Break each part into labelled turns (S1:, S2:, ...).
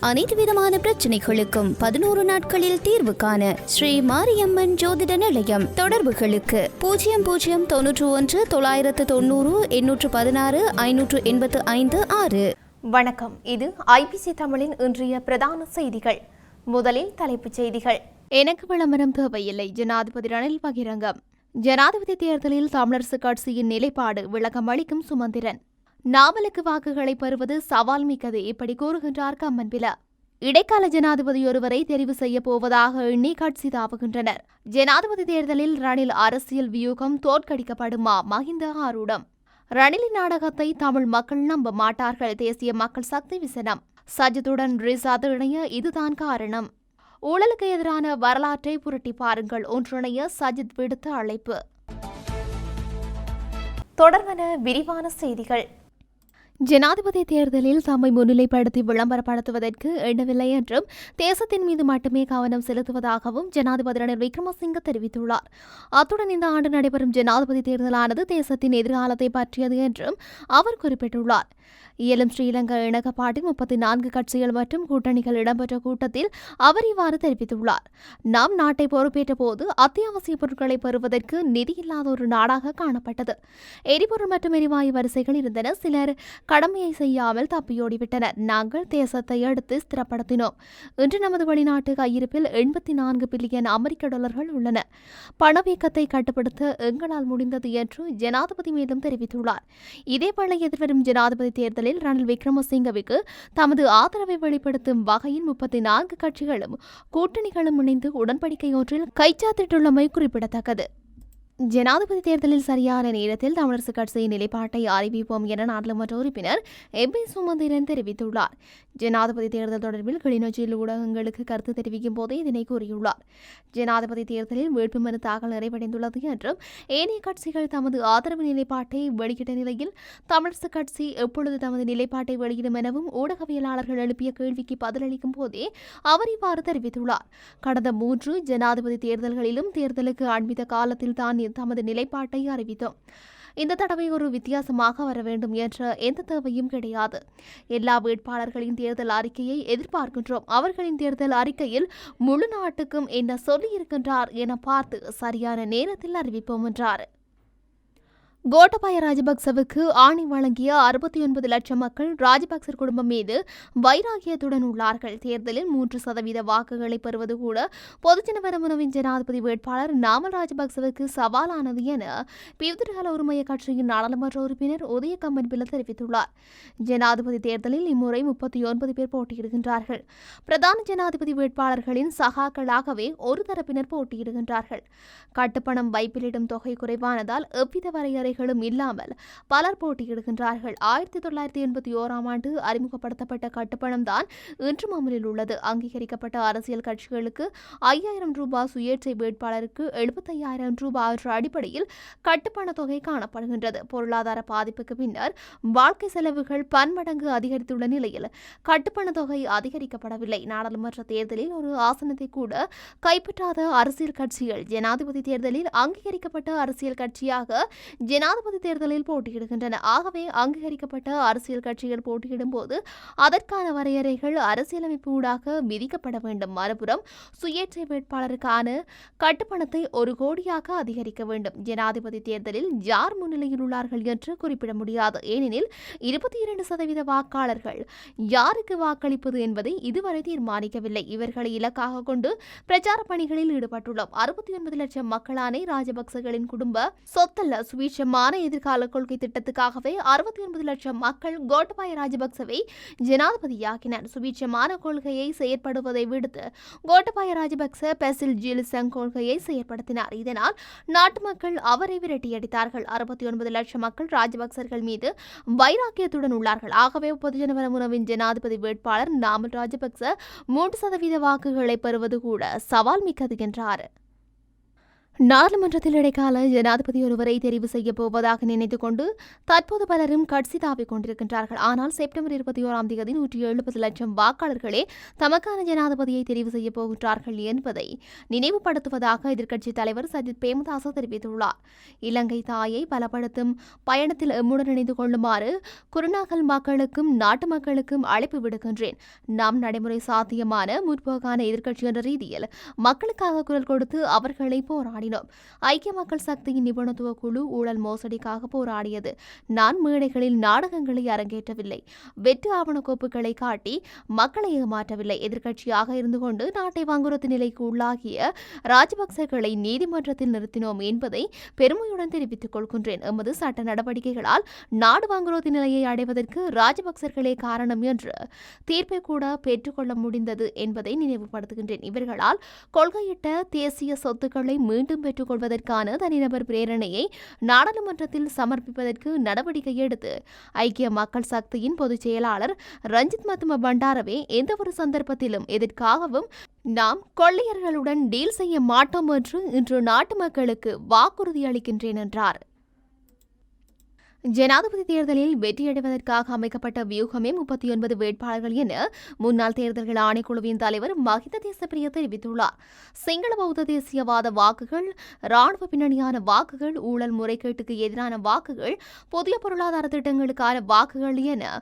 S1: அனைத்து விதமான பிரச்சனைகளுக்கும் 11 நாட்களில் தீர்வு காண ஸ்ரீ மாரியம்மன் ஜோதிட நிலையம். தொடர்புகளுக்கு 0091 990 816 585 6.
S2: வணக்கம். இது ஐபிசி தமிழின் இன்றைய பிரதான செய்திகள். முதலில் தலைப்புச் செய்திகள். எனக்கு விளம்பரம் தேவையில்லை, ஜனாதிபதி ரணில் பகிரங்கம். ஜனாதிபதி தேர்தலில் தமிழரசு கட்சியின் நிலைப்பாடு விளக்கம் அளிக்கும் சுமந்திரன். நாவலுக்கு வாக்குகளை பெறுவது சவால் மிக்கது, இப்படி கூறுகின்றார் கம்மன்பில. இடைக்கால ஜனாதிபதி ஒருவரை தெரிவு செய்ய போவதாக எண்ணி கட்சி தாவுகின்றனர். ஜனாதிபதி தேர்தலில் ரணில் அரசியல் வியூகம் தோற்கடிக்கப்படுமா? மஹிந்த ஆரூடம். ரணிலின் நாடகத்தை தமிழ் மக்கள் நம்ப மாட்டார்கள், தேசிய மக்கள் சக்தி விசனம். சஜித்துடன் ரிசாத் இணைய இதுதான் காரணம். ஊழலுக்கு எதிரான வரலாற்றை புரட்டி பாருங்கள், ஒன்றிணைய சஜித் விடுத்த அழைப்பு. தொடர்பான விரிவான செய்திகள். ஜனாதிபதி தேர்தலில் தம்மை முன்னிலைப்படுத்தி விளம்பரப்படுத்துவதற்கு எண்ணவில்லை என்றும் தேசத்தின் மீது மட்டுமே கவனம் செலுத்துவதாகவும் ஜனாதிபதி ரணில் விக்ரமசிங்க தெரிவித்துள்ளார். அத்துடன் இந்த ஆண்டு நடைபெறும் ஜனாதிபதி தேர்தலானது தேசத்தின் எதிர்காலத்தை பற்றியது என்றும் அவர் குறிப்பிட்டுள்ளார். இயலும் ஸ்ரீலங்கா இணக்கப்பாட்டின் 34 கட்சிகள் மற்றும் கூட்டணிகள் இடம்பெற்ற கூட்டத்தில் அவர் இவ்வாறு தெரிவித்துள்ளார். நாம் நாட்டை பொறுப்பேற்ற போது அத்தியாவசிய பொருட்களை பெறுவதற்கு நிதி இல்லாத ஒரு நாடாக காணப்பட்டது. எரிபொருள் மற்றும் எரிவாயு வரிசைகள் இருந்தன. சிலர் கடமையை செய்யாமல் தப்பியோடிவிட்டனர். நாங்கள் தேசத்தை அடுத்து ஸ்திரப்படுத்தினோம். இன்று நமது வெளிநாட்டு கையிருப்பில் 84 பில்லியன் அமெரிக்க டாலர்கள் உள்ளன. பணவீக்கத்தை கட்டுப்படுத்த எங்களால் முடிந்தது என்று ஜனாதிபதி மேலும் தெரிவித்துள்ளார். இதேவேளை எதிர்வரும் ஜனாதிபதி தேர்தலில் ரணில் விக்ரமசிங்கவுக்கு தமது ஆதரவை வெளிப்படுத்தும் வகையில் 34 கட்சிகளும் கூட்டணிகளும் இணைந்து உடன்படிக்கை ஒன்றில் கைச்சாத்திட்டுள்ளமை குறிப்பிடத்தக்கது. ஜனாதிபதி தேர்தலில் சரியான நேரத்தில் தமிழரசு கட்சியின் நிலைப்பாட்டை அறிவிப்போம் என நாடாளுமன்ற உறுப்பினர் எம்பி சுமந்திரன் தெரிவித்துள்ளார். ஜனாதிபதி தேர்தல் தொடர்பில் கிளிநொச்சியில் ஊடகங்களுக்கு கருத்து தெரிவிக்கும் போதே இதனை கூறியுள்ளார். ஜனாதிபதி தேர்தலில் வேட்புமனு தாக்கல் நிறைவடைந்துள்ளது என்றும் ஏனைய கட்சிகள் தமது ஆதரவு நிலைப்பாட்டை வெளியிட்ட நிலையில் தமிழரசு கட்சி எப்பொழுது தமது நிலைப்பாட்டை வெளியிடும் எனவும் ஊடகவியலாளர்கள் எழுப்பிய கேள்விக்கு பதிலளிக்கும் போதே அவர் இவ்வாறு தெரிவித்துள்ளார். கடந்த 3 ஜனாதிபதி தேர்தல்களிலும் தேர்தலுக்கு அண்மித்த காலத்தில் தான் தமது நிலைப்பாட்டை அறிவித்தோம். இந்த தடவை ஒரு வித்தியாசமாக வர வேண்டும் என்ற எந்த தேவையும் கிடையாது. எல்லா வேட்பாளர்களின் தேர்தல் அறிக்கையை எதிர்பார்க்கின்றோம். அவர்களின் தேர்தல் அறிக்கையில் முழு நாட்டுக்கும் என்ன சொல்லியிருக்கின்றார் என பார்த்து சரியான நேரத்தில் அறிவிப்போம் என்றார். கோட்டபாய ராஜபக்சவுக்கு ஆணை வழங்கிய 69 லட்சம் மக்கள் ராஜபக்சர் குடும்பம் மீது வைராகியத்துடன் உள்ளார்கள். தேர்தலில் 3% வாக்குகளை பெறுவது கூட பொதுஜன பெரமுனவின் ஜனாதிபதி வேட்பாளர் நாமல் ராஜபக்சவுக்கு சவாலானது என பிவிதிரகல உரிமைய கட்சியின் நாடாளுமன்ற உறுப்பினர் உதய கம்மன்பில தெரிவித்துள்ளார். ஜனாதிபதி தேர்தலில் இம்முறை 39 பேர் போட்டியிடுகின்றார்கள். பிரதான ஜனாதிபதி வேட்பாளர்களின் சகாக்களாகவே ஒரு தரப்பினர் போட்டியிடுகின்றார்கள். கட்டுப்பணம் வைப்பிலிடும் தொகை குறைவானதால் எவ்வித வரையறை இல்லாமல் பலர் போட்டியிடுகின்றார்கள். 1981ஆம் ஆண்டு அறிமுகப்படுத்தப்பட்ட கட்டுப்பணம் தான் இன்றும் அமலில் உள்ளது. அங்கீகரிக்கப்பட்ட அரசியல் கட்சிகளுக்கு 5000 ரூபாய், சுயேட்சை வேட்பாளருக்கு 75,000 ரூபாய் என்ற அடிப்படையில் கட்டுப்பண தொகை காணப்படுகின்றது. பொருளாதார பாதிப்புக்கு பின்னர் வாழ்க்கை செலவுகள் பன்மடங்கு அதிகரித்துள்ள நிலையில் கட்டுப்பண தொகை அதிகரிக்கப்படவில்லை. நாடாளுமன்ற தேர்தலில் ஒரு ஆசனத்தை கூட கைப்பற்றாத அரசியல் கட்சிகள் ஜனாதிபதி தேர்தலில் அங்கீகரிக்கப்பட்ட அரசியல் கட்சியாக ஜனாதிபதி தேர்தலில் போட்டியிடுகின்றன. ஆகவே அங்கீகரிக்கப்பட்ட அரசியல் கட்சிகள் போட்டியிடும் போது அதற்கான வரையறைகள் அரசியலமைப்பு ஊடாக விதிக்கப்பட வேண்டும். மறுபுறம் சுயேட்சை வேட்பாளருக்கான கட்டுப்பணத்தை 1 கோடியாக அதிகரிக்க வேண்டும். ஜனாதிபதி தேர்தலில் யார் முன்னிலையில் உள்ளார்கள் என்று குறிப்பிட முடியாது. ஏனெனில் 22% வாக்காளர்கள் யாருக்கு வாக்களிப்பது என்பதை இதுவரை தீர்மானிக்கவில்லை. இவர்களை இலக்காக கொண்டு பிரச்சார பணிகளில் ஈடுபட்டுள்ளோம். 69 லட்சம் மக்களான ராஜபக்சகளின் குடும்ப சொத்தல்ல, சுவீட்சமான எதிர்கால கொள்கை திட்டத்துக்காகவே 69 லட்சம் மக்கள் கோட்டபாய ராஜபக்சவை ஜனாதிபதியாக்கினர். சுவீட்சமான கொள்கையை செயற்படுவதை விடுத்து கோட்டபாய ராஜபக்ச பெசில் ஜிலிசங் கொள்கையை செயற்படுத்தினார். இதனால் நாட்டு மக்கள் அவரை விரட்டியடித்தார்கள். 69 லட்சம் மக்கள் ராஜபக்சர்கள் மீது வைராக்கியத்துடன் உள்ளார்கள். ஆகவே பொதுஜன பெரமுனவின் ஜனாதிபதி வேட்பாளர் நாமல் ராஜபக்ச 3% வாக்குகளை பெறுவது கூட சவால் மிக்கது என்றார். நாடாளுமன்றத்தில் இடைக்கால ஜனாதிபதி ஒருவரை தெரிவு செய்யப் போவதாக நினைத்துக் கொண்டு தற்போது பலரும் கட்சி தாவிக் கொண்டிருக்கின்றார்கள். ஆனால் செப்டம்பர் 21ஆம் தேதி 170 லட்சம் வாக்காளர்களே தமக்கான ஜனாதிபதியை தெரிவு செய்யப் போகின்றார்கள் என்பதை நினைவுபடுத்துவதாக எதிர்க்கட்சித் தலைவர் சஜித் பிரேமதாச தெரிவித்துள்ளார். இலங்கை தாயை பலப்படுத்தும் பயணத்தில் எம்முடன் இணைந்து கொள்ளுமாறு குருநாகல் மக்களுக்கும் நாட்டு மக்களுக்கும் அழைப்பு விடுக்கின்றேன். நாம் நடைமுறை சாத்தியமான முற்போக்கான எதிர்க்கட்சி என்ற ரீதியில் மக்களுக்காக குரல் கொடுத்து அவர்களை போராடினோம். ஐக்கிய மக்கள் சக்தியின் நிபுணத்துவ குழு ஊழல் மோசடிக்காக போராடியது. நான் மேடைகளில் நாடகங்களை அரங்கேற்றவில்லை. வெற்று ஆவண கோப்புகளை காட்டி மக்களை ஏமாற்றவில்லை. எதிர்க்கட்சியாக இருந்து கொண்டு நாட்டை வங்குறுத்து நிலைக்கு உள்ளாகிய ராஜபக்சர்களை நீதிமன்றத்தில் நிறுத்தினோம் என்பதை பெருமையுடன் தெரிவித்துக் கொள்கின்றேன். எமது சட்ட நடவடிக்கைகளால் நாடு வங்குறுத்து நிலையை அடைவதற்கு ராஜபக்சர்களே காரணம் என்று தீர்ப்பை கூட பெற்றுக்கொள்ள முடிந்தது என்பதை நினைவுபடுத்துகின்றேன். இவர்களால் கொள்கையிட்ட தேசிய சொத்துக்களை மீண்டும் பெற்றுக் கொள்வதற்கான தனிநபர் பிரேரணையை நாடாளுமன்றத்தில் சமர்ப்பிப்பதற்கு நடவடிக்கை எடுத்து ஐக்கிய மக்கள் சக்தியின் பொதுச் செயலாளர் ரஞ்சித் மத்தும பண்டாரவே எந்தவொரு சந்தர்ப்பத்திலும் எதற்காகவும் நாம் கொள்ளையர்களுடன் டீல் செய்ய மாட்டோம் என்று இன்று நாட்டு மக்களுக்கு வாக்குறுதி அளிக்கின்றேன் என்றார். ஜனாதிபதி தேர்தலில் வெற்றியடைவதற்காக அமைக்கப்பட்ட வியூகமே 39 வேட்பாளர்கள் என முன்னாள் தேர்தல்கள் ஆணைக்குழுவின் தலைவர் மஹிந்த தேசப்பிரிய தெரிவித்துள்ளார். சிங்கள பௌத்த தேசியவாத வாக்குகள், ராணுவ பின்னணியான வாக்குகள், ஊழல் முறைகேட்டுக்கு எதிரான வாக்குகள், புதிய பொருளாதார திட்டங்களுக்கான வாக்குகள் என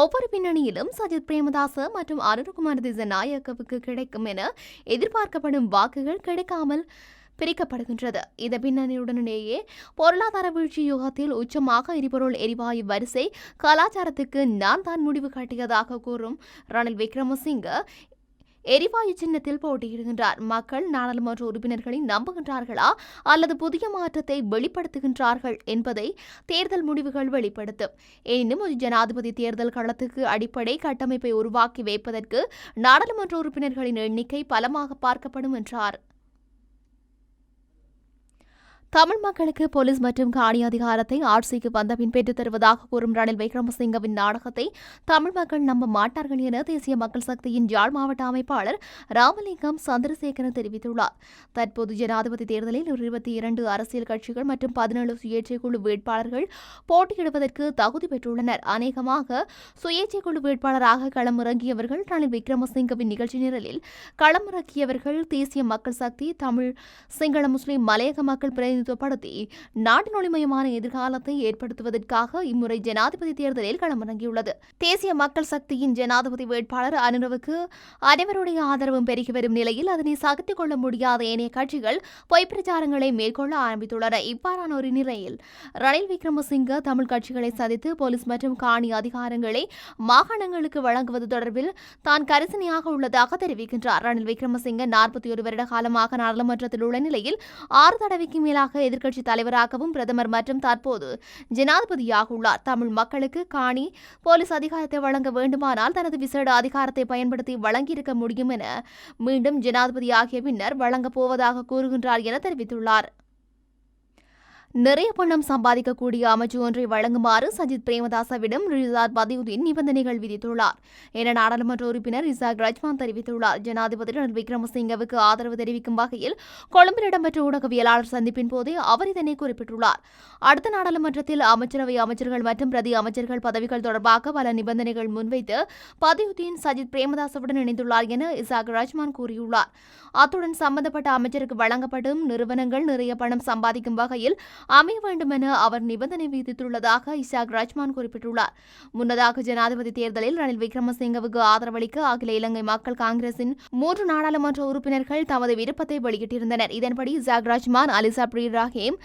S2: ஒவ்வொரு பின்னணியிலும் சஜித் பிரேமதாச மற்றும் அனுரகுமார திசாநாயக்கவுக்கு கிடைக்கும் என எதிர்பார்க்கப்படும் வாக்குகள் கிடைக்காமல் பிரிக்கப்படுகின்றது. இந்த பின்னணியுடனேயே பொருளாதார வீழ்ச்சி யுகத்தில் உச்சமாக எரிபொருள் எரிவாயு வரிசை கலாச்சாரத்துக்கு நான் தான் முடிவு காட்டியதாக கூறும் ரணில் விக்ரமசிங்க எரிவாயு சின்னத்தில் போட்டியிடுகின்றார். மக்கள் நாடாளுமன்ற உறுப்பினர்களை நம்புகின்றார்களா அல்லது புதிய மாற்றத்தை வெளிப்படுத்துகின்றார்கள் என்பதை தேர்தல் முடிவுகள் வெளிப்படுத்தும். எனினும் ஒரு ஜனாதிபதி தேர்தல் களத்துக்கு அடிப்படை கட்டமைப்பை உருவாக்கி வைப்பதற்கு நாடாளுமன்ற உறுப்பினர்களின் எண்ணிக்கை பலமாக பார்க்கப்படும் என்றார். தமிழ் மக்களுக்கு போலீஸ் மற்றும் காணி அதிகாரத்தை ஆட்சிக்கு வந்தபின் பெற்றுத் தருவதாக கூறும் ரணில் விக்ரமசிங்கவின் நாடகத்தை தமிழ் மக்கள் நம்ப மாட்டார்கள் என தேசிய மக்கள் சக்தியின் யாழ் மாவட்ட அமைப்பாளர் ராமலிங்கம் சந்திரசேகரன் தெரிவித்துள்ளார். தற்போது ஜனாதிபதி தேர்தலில் 22 அரசியல் கட்சிகள் மற்றும் 17 சுயேட்சை குழு வேட்பாளர்கள் போட்டியிடுவதற்கு தகுதி பெற்றுள்ளனர். அநேகமாக சுயேட்சை குழு வேட்பாளராக களமிறங்கியவர்கள் ரணில் விக்ரமசிங்கவின் நிகழ்ச்சி நிரலில் களமிறக்கியவர்கள் தேசிய மக்கள் சக்தி, தமிழ், சிங்கள, முஸ்லிம், மலையக மக்கள் பிரதிநிதித்துவப்படுத்தி நாட்டின் ஒளிமயமான எதிர்காலத்தை ஏற்படுத்துவதற்காக இம்முறை ஜனாதிபதி தேர்தலில் களமிறங்கியுள்ளது. தேசிய மக்கள் சக்தியின் ஜனாதிபதி வேட்பாளர் அனுரவுக்கு அனைவருடைய ஆதரவும் பெருகி வரும் நிலையில் அதனை சகித்துக் கொள்ள முடியாத ஏனைய கட்சிகள் பொய் பிரச்சாரங்களை மேற்கொள்ள ஆரம்பித்துள்ளன. இவ்வாறான ஒரு நிலையில் ரணில் விக்ரமசிங்க தமிழ் கட்சிகளை சதித்து போலீஸ் மற்றும் காணி அதிகாரங்களை மாகாணங்களுக்கு வழங்குவது தொடர்பில் தான் கரிசனையாக உள்ளதாக தெரிவிக்கின்றார். ரணில் விக்ரமசிங்க 41 வருட காலமாக நாடாளுமன்றத்தில் உள்ள நிலையில் 6 தடவைக்கு மேலாக எதிர்க்கட்சி தலைவராகவும் பிரதமர் மற்றும் தற்போது ஜனாதிபதியாக உள்ளார். தமிழ் மக்களுக்கு காணி, போலீஸ் அதிகாரத்தை வழங்க வேண்டுமானால் தனது விசேட அதிகாரத்தை பயன்படுத்தி வழங்கியிருக்க முடியும் என மீண்டும் ஜனாதிபதியாகிய பின்னர் வழங்கப் போவதாக கூறுகின்றார் என தெரிவித்துள்ளார். நிறைய பணம் சம்பாதிக்கக்கூடிய அமைச்சு ஒன்றை வழங்குமாறு சஜித் பிரேமதாசவிடம் ரிசாத் பதியுதீன் நிபந்தனைகள் விதித்துள்ளார் என நாடாளுமன்ற உறுப்பினர் இசாக் ரஜ்மான் தெரிவித்துள்ளார். ஜனாதிபதி ரணில் விக்ரமசிங்கவுக்கு ஆதரவு தெரிவிக்கும் வகையில் கொழும்பில் இடம்பெற்ற ஊடகவியலாளர் சந்திப்பின் போதே அவர் இதனை குறிப்பிட்டுள்ளார். அடுத்த நாடாளுமன்றத்தில் அமைச்சரவை அமைச்சர்கள் மற்றும் பிரதி அமைச்சர்கள் பதவிகள் தொடர்பாக பல நிபந்தனைகள் முன்வைத்து பதியுதீன் சஜித் பிரேமதாசவுடன் இணைந்துள்ளார் என இசாக் ரஜ்மான் கூறியுள்ளார். அத்துடன் சம்பந்தப்பட்ட அமைச்சருக்கு வழங்கப்படும் நிறுவனங்கள் நிறைய பணம் சம்பாதிக்கும் வகையில் அமைய வேண்டும் என அவர் நிபந்தனை விதித்துள்ளதாக இசாக் ரஜ்மான் குறிப்பிட்டுள்ளார். முன்னதாக ஜனாதிபதி தேர்தலில் ரணில் விக்ரமசிங்கவுக்கு ஆதரவளிக்க அகில இலங்கை மக்கள் காங்கிரசின் 3 நாடாளுமன்ற உறுப்பினர்கள் தமது விருப்பத்தை வெளியிட்டிருந்தனர். இதன்படி இசாக் ரஜ்மான், அலிசா பிரீராஹிம்,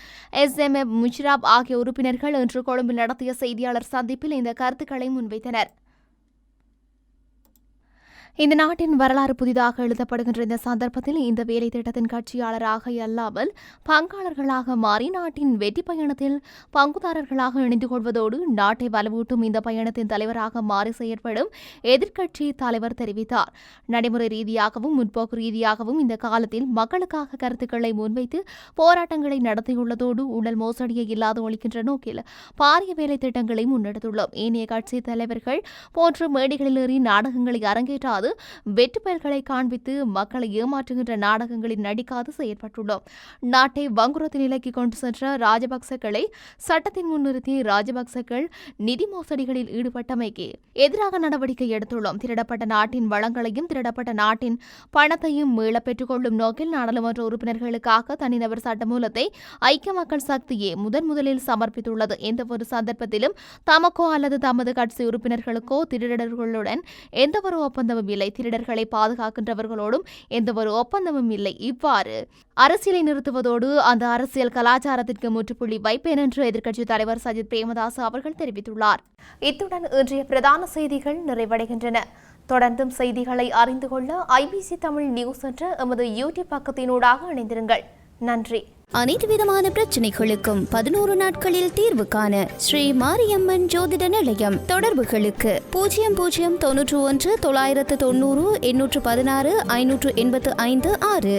S2: SM முஜ்ராப் ஆகிய உறுப்பினர்கள் இன்று கொழும்பில் நடத்திய செய்தியாளர் சந்திப்பில் இந்த கருத்துக்களை முன்வைத்தனர். இந்த நாட்டின் வரலாறு புதிதாக எழுதப்படுகின்ற இந்த சந்தர்ப்பத்தில் இந்த வேலை திட்டத்தின் கட்சியாளராக அல்லாமல் பங்காளர்களாக மாறி நாட்டின் வெற்றி பயணத்தில் பங்குதாரர்களாக இணைந்து கொள்வதோடு நாட்டை வலுவூட்டும் இந்த பயணத்தின் தலைவராக மாறி செயற்படும் எதிர்க்கட்சி தலைவர் தெரிவித்தார். நடைமுறை ரீதியாகவும் முற்போக்கு ரீதியாகவும் இந்த காலத்தில் மக்களுக்காக கருத்துக்களை முன்வைத்து போராட்டங்களை நடத்தியுள்ளதோடு ஊழல் மோசடியை இல்லாது ஒழிக்கின்ற நோக்கில் பாரிய வேலை திட்டங்களை முன்னெடுத்துள்ளோம். ஏனைய கட்சி தலைவர்கள் போன்ற மேடைகளில் ஏறி நாடகங்களை அரங்கேற்றாது செய்யாது, வெற்று பயல்களை காண்பித்து மக்களை ஏமாற்றுகின்ற நாடகங்களில் நடிக்காது செயற்பட்டுள்ளோம். நாட்டை வங்குரோத்து நிலைக்கு கொண்டு சென்ற ராஜபக்சக்களை சட்டத்தின் முன் நிறுத்தி ராஜபக்சக்கள் நிதி மோசடிகளில் ஈடுபட்டமைக்கு எதிராக நடவடிக்கை எடுத்துள்ளோம். திருடப்பட்ட நாட்டின் வளங்களையும் திருடப்பட்ட நாட்டின் பணத்தையும் மீள பெற்றுக் கொள்ளும் நோக்கில் நாடாளுமன்ற உறுப்பினர்களுக்காக தனிநபர் சட்டமூலத்தை ஐக்கிய மக்கள் சக்தியே முதலில் சமர்ப்பித்துள்ளது. எந்தவொரு சந்தர்ப்பத்திலும் தமக்கோ அல்லது தமது கட்சி உறுப்பினர்களுக்கோ திருடர்களுடன் எந்தவொரு ஒப்பந்தமும் இல்லை. திருடர்களை பாதுகாக்கின்றவர்களோடும் எந்தவொரு ஒப்பந்தமும் இல்லை. இவ்வாறு அரசியலை நிறுத்துவதோடு அந்த அரசியல் கலாச்சாரத்திற்கு முற்றுப்புள்ளி வைப்பேன் என்று எதிர்க்கட்சித் தலைவர் சஜித் பிரேமதாஸ் அவர்கள் தெரிவித்துள்ளார். இத்துடன் இன்றைய பிரதான செய்திகள் நிறைவடைகின்றன. தொடர்ந்தும் செய்திகளை அறிந்து கொள்ள ஐபிசி தமிழ் நியூஸ் என்ற எமது யூடியூப் பக்கத்தினூடாக இணைந்திருங்கள். நன்றி.
S1: அனைத்து விதமான பிரச்சனைகளுக்கும் 11 நாட்களில் தீர்வு காண ஸ்ரீ மாரியம்மன் ஜோதிட நிலையம். தொடர்புகளுக்கு 0091 990 816 585 6.